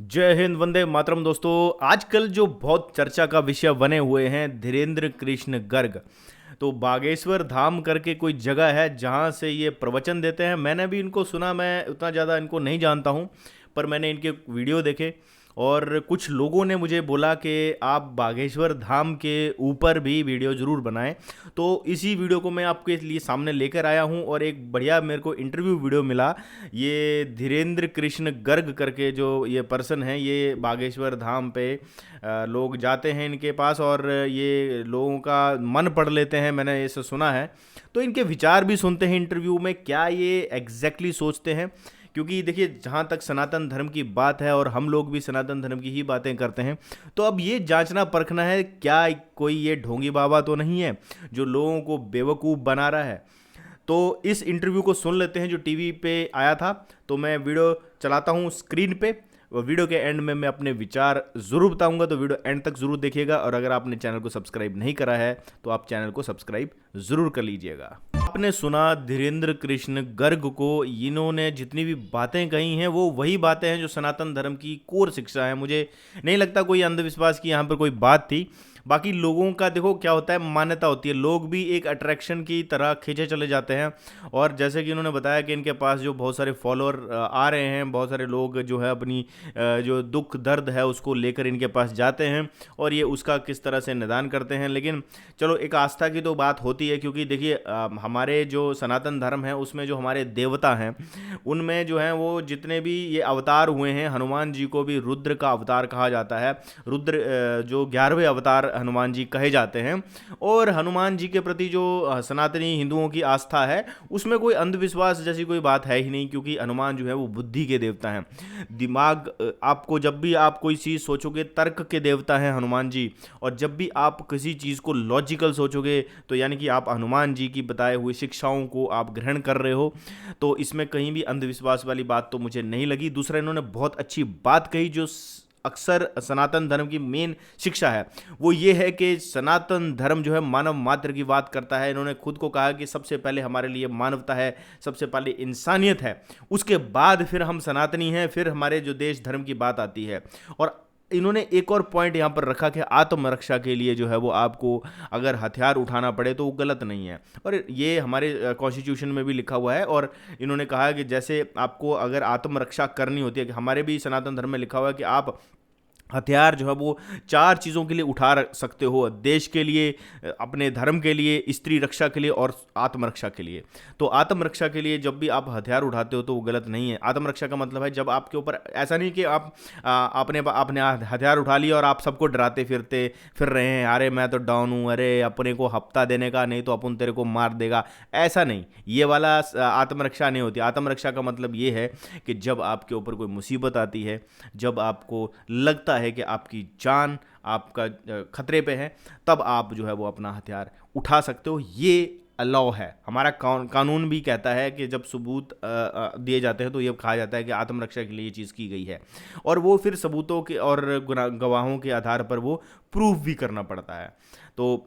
जय हिंद, वंदे मातरम। दोस्तों, आजकल जो बहुत चर्चा का विषय बने हुए हैं धीरेन्द्र कृष्ण गर्ग। तो बागेश्वर धाम करके कोई जगह है जहाँ से ये प्रवचन देते हैं। मैंने भी इनको सुना, मैं उतना ज़्यादा इनको नहीं जानता हूँ, पर मैंने इनके वीडियो देखे और कुछ लोगों ने मुझे बोला कि आप बागेश्वर धाम के ऊपर भी वीडियो ज़रूर बनाएं। तो इसी वीडियो को मैं आपके लिए सामने लेकर आया हूं और एक बढ़िया मेरे को इंटरव्यू वीडियो मिला। ये धीरेन्द्र कृष्ण गर्ग करके जो ये पर्सन है, ये बागेश्वर धाम पे लोग जाते हैं इनके पास और ये लोगों का मन पढ़ लेते हैं, मैंने ये सब सुना है। तो इनके विचार भी सुनते हैं इंटरव्यू में, क्या ये एग्जैक्टली सोचते हैं। क्योंकि देखिए, जहाँ तक सनातन धर्म की बात है और हम लोग भी सनातन धर्म की ही बातें करते हैं, तो अब ये जांचना परखना है क्या कोई ये ढोंगी बाबा तो नहीं है जो लोगों को बेवकूफ़ बना रहा है। तो इस इंटरव्यू को सुन लेते हैं जो टीवी पे आया था। तो मैं वीडियो चलाता हूँ स्क्रीन पे और वीडियो के एंड में मैं अपने विचार ज़रूर बताऊंगा, तो वीडियो एंड तक ज़रूर देखिएगा। और अगर आपने चैनल को सब्सक्राइब नहीं करा है तो आप चैनल को सब्सक्राइब ज़रूर कर लीजिएगा। आपने सुना धीरेन्द्र कृष्ण गर्ग को, इन्होंने जितनी भी बातें कही हैं वो वही बातें हैं जो सनातन धर्म की कोर शिक्षा है। मुझे नहीं लगता कोई अंधविश्वास की यहाँ पर कोई बात थी। बाकी लोगों का देखो क्या होता है, मान्यता होती है, लोग भी एक अट्रैक्शन की तरह खींचे चले जाते हैं। और जैसे कि उन्होंने बताया कि इनके पास जो बहुत सारे फॉलोअर आ रहे हैं, बहुत सारे लोग जो है अपनी जो दुख दर्द है उसको लेकर इनके पास जाते हैं और ये उसका किस तरह से निदान करते हैं। लेकिन चलो, एक आस्था की तो बात होती है, क्योंकि देखिए हमारे जो सनातन धर्म है उसमें जो हमारे देवता हैं उनमें जो है वो जितने भी ये अवतार हुए हैं, हनुमान जी को भी रुद्र का अवतार कहा जाता है। रुद्र जो 11वें अवतार हनुमान जी कहे जाते हैं। और हनुमान जी के प्रति जो सनातनी हिंदुओं की आस्था है उसमें कोई अंधविश्वास जैसी कोई बात है ही नहीं, क्योंकि हनुमान जो है वो बुद्धि के देवता हैं। दिमाग, आपको जब भी आप कोई चीज़ सोचोगे, तर्क के देवता हैं हनुमान जी। और जब भी आप किसी चीज़ को लॉजिकल सोचोगे तो यानी कि आप हनुमान जी की बताए हुई शिक्षाओं को आप ग्रहण कर रहे हो। तो इसमें कहीं भी अंधविश्वास वाली बात तो मुझे नहीं लगी। दूसरा, इन्होंने बहुत अच्छी बात कही जो अक्सर सनातन धर्म की मेन शिक्षा है, वो ये है कि सनातन धर्म जो है मानव मात्र की बात करता है। इन्होंने खुद को कहा कि सबसे पहले हमारे लिए मानवता है, सबसे पहले इंसानियत है, उसके बाद फिर हम सनातनी हैं, फिर हमारे जो देश धर्म की बात आती है। और इन्होंने एक और पॉइंट यहाँ पर रखा कि आत्मरक्षा के लिए जो है वो आपको अगर हथियार उठाना पड़े तो वो गलत नहीं है। और ये हमारे कॉन्स्टिट्यूशन में भी लिखा हुआ है। और इन्होंने कहा कि जैसे आपको अगर आत्मरक्षा करनी होती है, कि हमारे भी सनातन धर्म में लिखा हुआ है कि आप हथियार जो है वो 4 चीज़ों के लिए उठा सकते हो: देश के लिए, अपने धर्म के लिए, स्त्री रक्षा के लिए और आत्मरक्षा के लिए। तो आत्मरक्षा के लिए जब भी आप हथियार उठाते हो तो वो गलत नहीं है। आत्मरक्षा का मतलब है जब आपके ऊपर ऐसा नहीं कि आप अपने हथियार उठा लिया और आप सबको डराते फिर रहे हैं, अरे मैं तो डाउन हूँ, अरे अपने को हफ्ता देने का, नहीं तो अपन तेरे को मार देगा। ऐसा नहीं, ये वाला आत्मरक्षा नहीं होती। आत्मरक्षा का मतलब ये है कि जब आपके ऊपर कोई मुसीबत आती है, जब आपको लगता है कि आपकी जान आपका खतरे पे है, तब आप जो है वो अपना हथियार उठा सकते हो। ये अलाउ है, हमारा कानून भी कहता है कि जब सबूत दिए जाते हैं तो ये कहा जाता है कि आत्मरक्षा के लिए ये चीज़ की गई है। और वो फिर सबूतों के और गवाहों के आधार पर वो प्रूफ भी करना पड़ता है। तो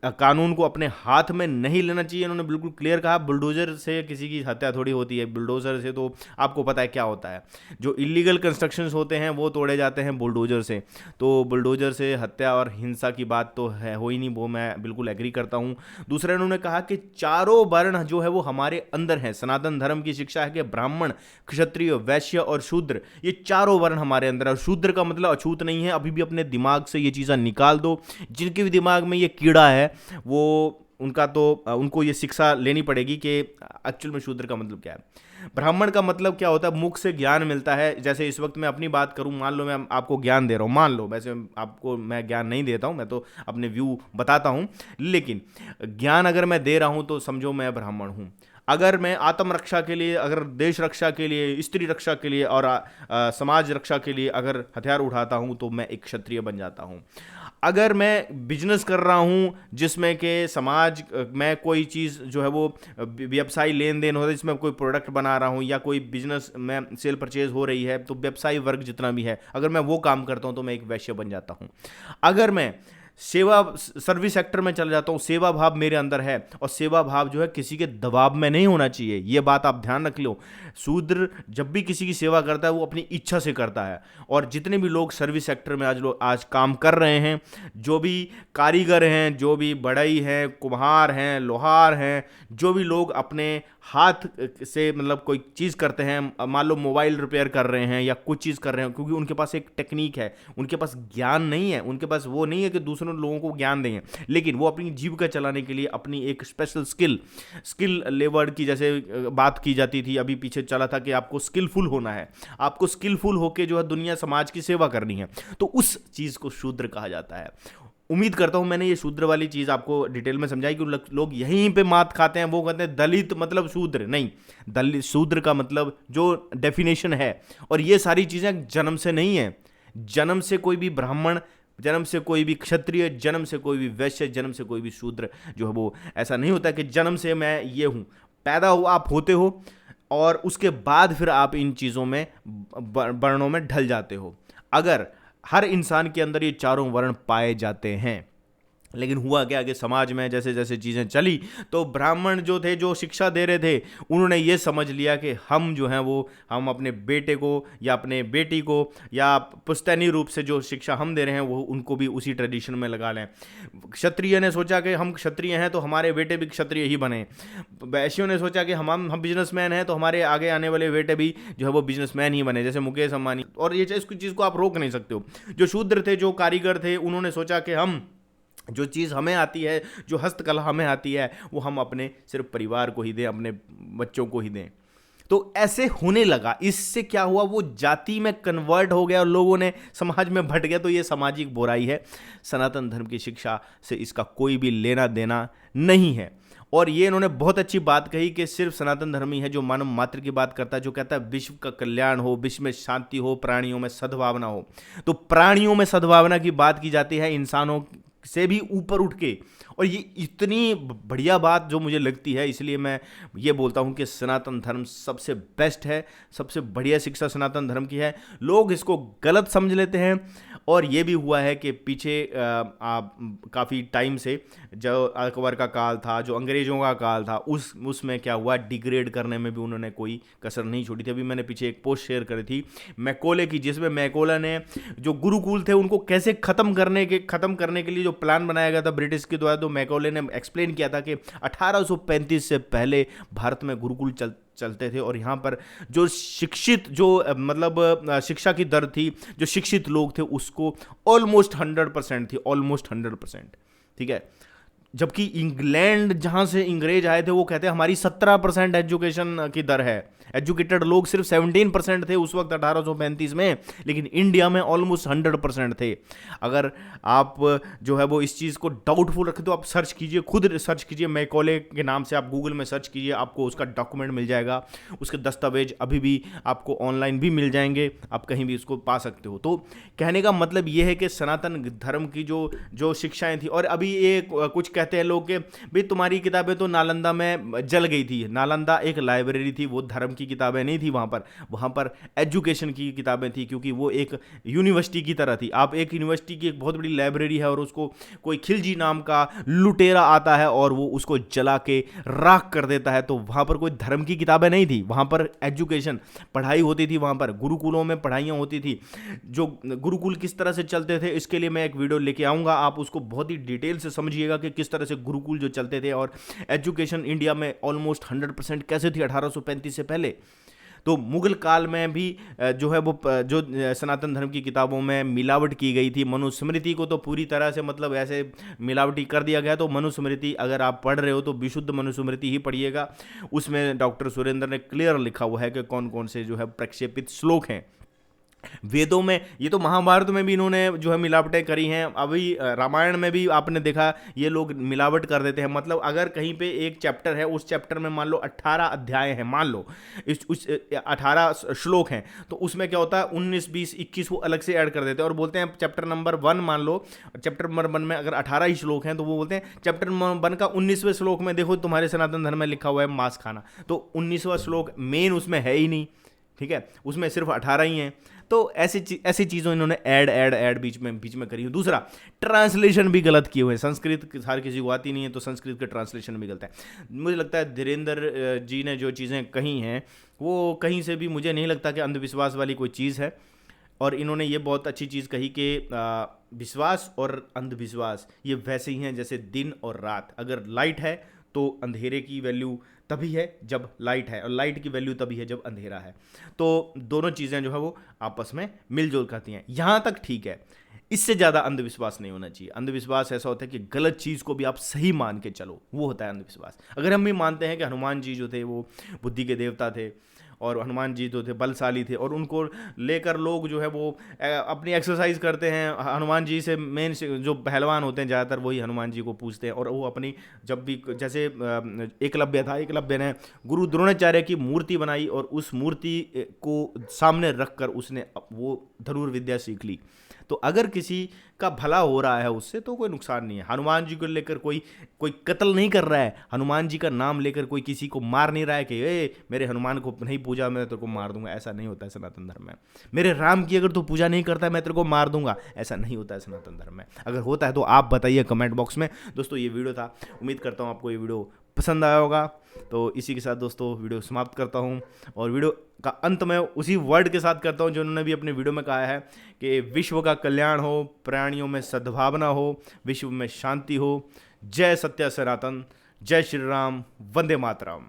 कानून को अपने हाथ में नहीं लेना चाहिए। इन्होंने बिल्कुल क्लियर कहा, बुलडोजर से किसी की हत्या थोड़ी होती है। बुलडोजर से तो आपको पता है क्या होता है, जो इलीगल कंस्ट्रक्शंस होते हैं वो तोड़े जाते हैं बुलडोजर से। तो बुलडोजर से हत्या और हिंसा की बात तो है हो ही नहीं, वो मैं बिल्कुल एग्री करता हूँ। दूसरा, इन्होंने कहा कि चारों वर्ण जो है वो हमारे अंदर है। सनातन धर्म की शिक्षा है कि ब्राह्मण, क्षत्रिय, वैश्य और शूद्र, ये चारों वर्ण हमारे अंदर है। और शूद्र का मतलब अछूत नहीं है। अभी भी अपने दिमाग से ये चीज़ें निकाल दो। जिनके भी दिमाग में ये कीड़ा है वो उनको ये शिक्षा लेनी पड़ेगी कि एक्चुअल में शूद्र का मतलब क्या है। ब्राह्मण का मतलब क्या होता है? मुख से ज्ञान मिलता है। जैसे इस वक्त मैं अपनी बात करूं, मान लो मैं आपको ज्ञान दे रहा हूं, मान लो, वैसे आपको मैं ज्ञान नहीं देता हूं, मैं तो अपने व्यू बताता हूं। लेकिन ज्ञान अगर मैं दे रहा हूं तो समझो मैं ब्राह्मण हूं। अगर मैं आत्मरक्षा के लिए, अगर देश रक्षा के लिए, स्त्री रक्षा के लिए और समाज रक्षा के लिए अगर हथियार उठाता हूं तो मैं एक क्षत्रिय बन जाता हूं। अगर मैं बिजनेस कर रहा हूँ जिसमें कि समाज में कोई चीज़ जो है वो व्यवसायी लेन देन हो रहा है, जिसमें कोई प्रोडक्ट बना रहा हूँ या कोई बिजनेस में सेल परचेज हो रही है, तो व्यवसायी वर्ग जितना भी है, अगर मैं वो काम करता हूँ तो मैं एक वैश्य बन जाता हूँ। अगर मैं सेवा सर्विस सेक्टर में चला जाता हूँ, सेवा भाव मेरे अंदर है, और सेवा भाव जो है किसी के दबाव में नहीं होना चाहिए, ये बात आप ध्यान रख लो। शूद्र जब भी किसी की सेवा करता है वो अपनी इच्छा से करता है। और जितने भी लोग सर्विस सेक्टर में आज काम कर रहे हैं, जो भी कारीगर हैं, जो भी बढ़ई हैं, कुम्हार हैं, लोहार हैं, जो भी लोग अपने हाथ से मतलब कोई चीज़ करते हैं, मान लो मोबाइल रिपेयर कर रहे हैं या कुछ चीज़ कर रहे हैं, क्योंकि उनके पास एक टेक्निक है, उनके पास ज्ञान नहीं है, उनके पास वो नहीं है कि दूसरों लोगों को ज्ञान दें, लेकिन वो अपनी जीविका चलाने के लिए अपनी एक स्पेशल स्किल लेवल की जैसे बात की जाती थी, अभी पीछे चला था कि आपको स्किलफुल होना है, आपको स्किलफुल होकर जो है दुनिया समाज की सेवा करनी है, तो उस चीज़ को शूद्र कहा जाता है। उम्मीद करता हूं मैंने ये शूद्र वाली चीज़ आपको डिटेल में समझाई कि लोग यहीं पे मात खाते हैं, वो कहते हैं दलित मतलब शूद्र नहीं, दलित शूद्र का मतलब जो डेफिनेशन है, और ये सारी चीज़ें जन्म से नहीं है। जन्म से कोई भी ब्राह्मण, जन्म से कोई भी क्षत्रिय, जन्म से कोई भी वैश्य, जन्म से कोई भी शूद्र जो है वो ऐसा नहीं होता कि जन्म से मैं ये हूँ। पैदा हो आप होते हो और उसके बाद फिर आप इन चीज़ों में वर्णों में ढल जाते हो। अगर हर इंसान के अंदर ये चारों वर्ण पाए जाते हैं, लेकिन हुआ क्या कि समाज में जैसे जैसे चीज़ें चली तो ब्राह्मण जो थे, जो शिक्षा दे रहे थे, उन्होंने ये समझ लिया कि हम जो हैं वो हम अपने बेटे को या अपने बेटी को या पुश्तैनी रूप से जो शिक्षा हम दे रहे हैं वो उनको भी उसी ट्रेडिशन में लगा लें। क्षत्रिय ने सोचा कि हम क्षत्रिय हैं तो हमारे बेटे भी क्षत्रिय ही बने। वैश्यों ने सोचा कि हम बिजनेसमैन हैं तो हमारे आगे आने वाले बेटे भी जो है वो बिजनेसमैन ही बने, जैसे मुकेश अंबानी। और ये इसकी चीज़ को आप रोक नहीं सकते हो। जो शूद्र थे, जो कारीगर थे, उन्होंने सोचा कि हम जो चीज़ हमें आती है, जो हस्तकला हमें आती है, वो हम अपने सिर्फ परिवार को ही दें, अपने बच्चों को ही दें। तो ऐसे होने लगा। इससे क्या हुआ, वो जाति में कन्वर्ट हो गया और लोगों ने समाज में भट गया। तो ये सामाजिक बुराई है। सनातन धर्म की शिक्षा से इसका कोई भी लेना देना नहीं है। और ये इन्होंने बहुत अच्छी बात कही कि सिर्फ सनातन धर्म ही है जो मानव मात्र की बात करता है, जो कहता है विश्व का कल्याण हो, विश्व में शांति हो, प्राणियों में सद्भावना हो। तो प्राणियों में सद्भावना की बात की जाती है, इंसानों से भी ऊपर उठ के। और ये इतनी बढ़िया बात जो मुझे लगती है, इसलिए मैं ये बोलता हूँ कि सनातन धर्म सबसे बेस्ट है, सबसे बढ़िया शिक्षा सनातन धर्म की है। लोग इसको गलत समझ लेते हैं। और ये भी हुआ है कि पीछे काफ़ी टाइम से जो अकबर का काल था, जो अंग्रेज़ों का काल था, उसमें क्या हुआ, डिग्रेड करने में भी उन्होंने कोई कसर नहीं छोड़ी थी। अभी मैंने पीछे एक पोस्ट शेयर करी थी मैकोले की, जिसमें मैकोला ने जो गुरुकुल थे उनको कैसे ख़त्म करने के लिए जो प्लान बनाया गया था ब्रिटिश के द्वारा, तो मैकोले ने एक्सप्लेन किया था कि 1835 से पहले भारत में गुरुकुल चलते थे। और यहाँ पर जो शिक्षित, जो मतलब शिक्षा की दर थी, जो शिक्षित लोग थे, उसको ऑलमोस्ट 100% थी, ऑलमोस्ट 100%। ठीक है। जबकि इंग्लैंड, जहाँ से अंग्रेज आए थे, वो कहते हैं हमारी 17% एजुकेशन की दर है। एजुकेटेड लोग सिर्फ 17% थे उस वक्त 1835 में, लेकिन इंडिया में ऑलमोस्ट 100% थे। अगर आप जो है वो इस चीज़ को डाउटफुल रखें तो आप सर्च कीजिए, खुद सर्च कीजिए, मैकोले के नाम से आप गूगल में सर्च कीजिए, आपको उसका डॉक्यूमेंट मिल जाएगा। उसके दस्तावेज अभी भी आपको ऑनलाइन भी मिल जाएंगे, आप कहीं भी उसको पा सकते हो। तो कहने का मतलब ये है कि सनातन धर्म की जो शिक्षाएं थी, और अभी ये कुछ कहते हैं लोग कि भाई तुम्हारी किताबें तो नालंदा में जल गई थी। नालंदा एक लाइब्रेरी थी, वो धर्म की किताबें नहीं थी वहाँ पर एजुकेशन की किताबें थी, क्योंकि वो एक यूनिवर्सिटी की तरह थी। आप एक यूनिवर्सिटी की एक बहुत बड़ी लाइब्रेरी है और उसको कोई खिलजी नाम का लुटेरा आता है और वो उसको जला के राख कर देता है, तो वहाँ पर कोई धर्म की किताबें नहीं थी, वहाँ पर एजुकेशन, पढ़ाई होती थी। वहाँ पर गुरुकुलों में पढ़ाइयाँ होती थी। जो गुरुकुल किस तरह से चलते थे, इसके लिए मैं एक वीडियो लेके आऊँगा, आप उसको बहुत ही डिटेल से समझिएगा कि किस तरह से गुरुकुल जो चलते थे और एजुकेशन इंडिया में ऑलमोस्ट 100% कैसे थी 1835 से पहले। तो मुगल काल में भी जो है वो जो सनातन धर्म की किताबों में मिलावट की गई थी। मनुस्मृति को तो पूरी तरह से मतलब ऐसे मिलावटी कर दिया गया। तो मनुस्मृति अगर आप पढ़ रहे हो तो विशुद्ध मनुस्मृति ही पढ़िएगा। उसमें डॉक्टर सुरेंद्र ने क्लियर लिखा हुआ है कि कौन कौन से जो है प्रक्षेपित श्लोक हैं। वेदों में, ये तो महाभारत में भी इन्होंने जो है मिलावटें करी हैं। अभी रामायण में भी आपने देखा ये लोग मिलावट कर देते हैं। मतलब अगर कहीं पे एक चैप्टर है, उस चैप्टर में मान लो 18 अध्याय हैं, मान लो उस 18 श्लोक हैं, तो उसमें क्या होता है 19, 20, 21 वो अलग से ऐड कर देते हैं और बोलते हैं चैप्टर नंबर 1 मान लो, चैप्टर नंबर 1 में अगर 18 ही श्लोक हैं तो वो बोलते हैं चैप्टर नंबर 1 का 19वें श्लोक में देखो तुम्हारे सनातन धर्म में लिखा हुआ है मांस खाना, तो 19वां श्लोक मेन उसमें है ही नहीं। ठीक है, उसमें सिर्फ 18 ही हैं। तो ऐसी चीज़ों इन्होंने ऐड बीच में करी है। दूसरा, ट्रांसलेशन भी गलत किए हुए हैं। संस्कृत हर किसी को आती नहीं है, तो संस्कृत के ट्रांसलेशन भी गलत है। मुझे लगता है धीरेन्द्र जी ने जो चीज़ें कही हैं वो कहीं से भी मुझे नहीं लगता कि अंधविश्वास वाली कोई चीज़ है। और इन्होंने ये बहुत अच्छी चीज़ कही कि विश्वास और अंधविश्वास ये वैसे ही हैं जैसे दिन और रात। अगर लाइट है तो अंधेरे की वैल्यू तभी है जब लाइट है, और लाइट की वैल्यू तभी है जब अंधेरा है। तो दोनों चीज़ें जो है वो आपस में मिलजुल करती हैं। यहाँ तक ठीक है, इससे ज़्यादा अंधविश्वास नहीं होना चाहिए। अंधविश्वास ऐसा होता है कि गलत चीज़ को भी आप सही मान के चलो, वो होता है अंधविश्वास। अगर हम भी मानते हैं कि हनुमान जी जो थे वो बुद्धि के देवता थे, और हनुमान जी जो थे बलशाली थे, और उनको लेकर लोग जो है वो अपनी एक्सरसाइज करते हैं। हनुमान जी से मेन जो पहलवान होते हैं ज़्यादातर वही हनुमान जी को पूछते हैं, और वो अपनी जब भी जैसे एकलव्य था, एकलव्य ने गुरु द्रोणाचार्य की मूर्ति बनाई और उस मूर्ति को सामने रख कर उसने वो धनुर्विद्या सीख ली। तो अगर किसी का भला हो रहा है उससे तो कोई नुकसान नहीं है। हनुमान जी को लेकर कोई कत्ल नहीं कर रहा है, हनुमान जी का नाम लेकर कोई किसी को मार नहीं रहा है कि ए मेरे हनुमान को नहीं पूजा मैं तेरे को मार दूंगा, ऐसा नहीं होता है सनातन धर्म में। मेरे राम की अगर तू पूजा नहीं करता है मैं तेरे को मार दूंगा, ऐसा नहीं होता है सनातन धर्म में। अगर होता है तो आप बताइए कमेंट बॉक्स में। दोस्तों ये वीडियो था, उम्मीद करता हूँ आपको ये वीडियो पसंद आया होगा। तो इसी के साथ दोस्तों वीडियो समाप्त करता हूं, और वीडियो का अंत में उसी वर्ड के साथ करता हूं जो उन्होंने भी अपने वीडियो में कहा है कि विश्व का कल्याण हो, प्राणियों में सद्भावना हो, विश्व में शांति हो। जय सत्य सनातन, जय श्री राम, वंदे मातरम।